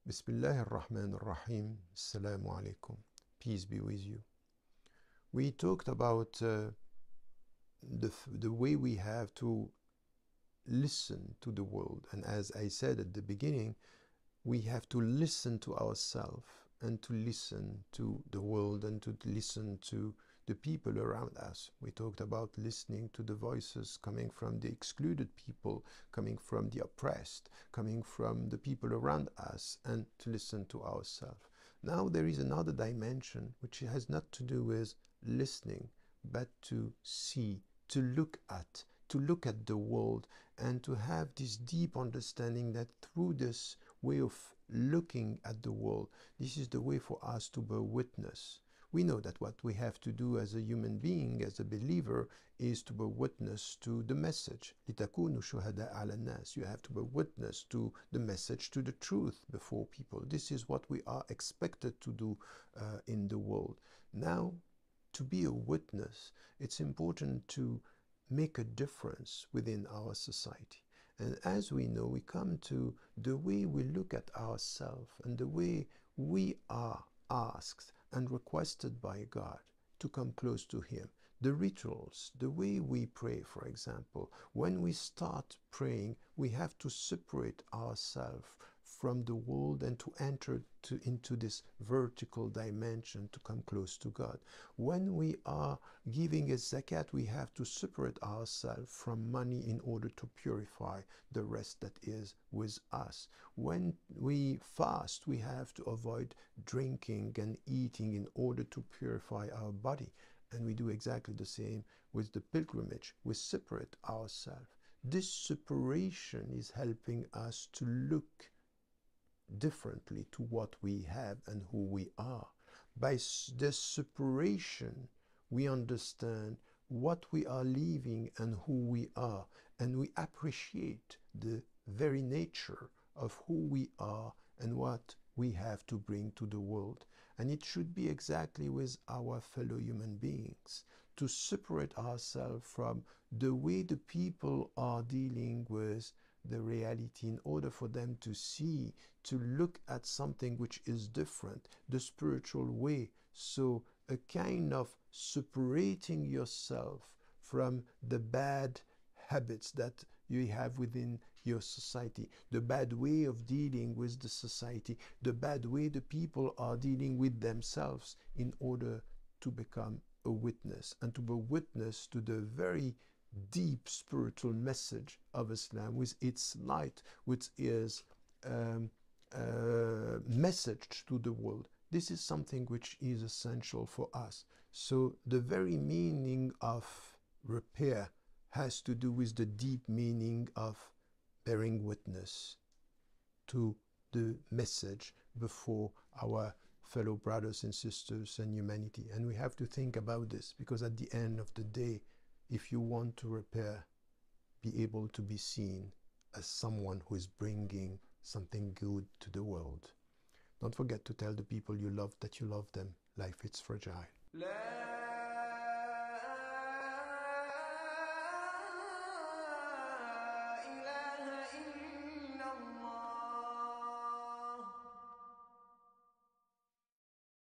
Bismillah ar-Rahman ar-Rahim. Assalamu alaikum. Peace be with you. We talked about the way we have to listen to the world. And as I said at the beginning, we have to listen to ourselves and to listen to the world and to listen to the people around us. We talked about listening to the voices coming from the excluded people, coming from the oppressed, coming from the people around us, and to listen to ourselves. Now there is another dimension which has not to do with listening, but to see, to look at the world, and to have this deep understanding that through this way of looking at the world, this is the way for us to bear witness. We know that what we have to do as a human being, as a believer, is to bear witness to the message. لِتَكُونُوا شُهَدَاءَ عَلَى النَّاسِ. You have to bear witness to the message, to the truth before people. This is what we are expected to do in the world. Now, to be a witness, it's important to make a difference within our society. And as we know, we come to the way we look at ourselves and the way we are asked and requested by God to come close to Him. The rituals, the way we pray, for example, when we start praying, we have to separate ourselves from the world and to enter into this vertical dimension to come close to God. When we are giving a zakat, we have to separate ourselves from money in order to purify the rest that is with us. When we fast, we have to avoid drinking and eating in order to purify our body. And we do exactly the same with the pilgrimage. We separate ourselves. This separation is helping us to look differently to what we have and who we are. By this separation, we understand what we are leaving and who we are, and we appreciate the very nature of who we are and what we have to bring to the world. And it should be exactly with our fellow human beings, to separate ourselves from the way the people are dealing with the reality in order for them to see, to look at something which is different, the spiritual way. So a kind of separating yourself from the bad habits that you have within your society, the bad way of dealing with the society, the bad way the people are dealing with themselves, in order to become a witness and to be a witness to the very deep spiritual message of Islam, with its light, which is message to the world. This is something which is essential for us. So the very meaning of repair has to do with the deep meaning of bearing witness to the message before our fellow brothers and sisters and humanity. And we have to think about this, because at the end of the day, if you want to repair, be able to be seen as someone who is bringing something good to the world. Don't forget to tell the people you love that you love them. Life is fragile.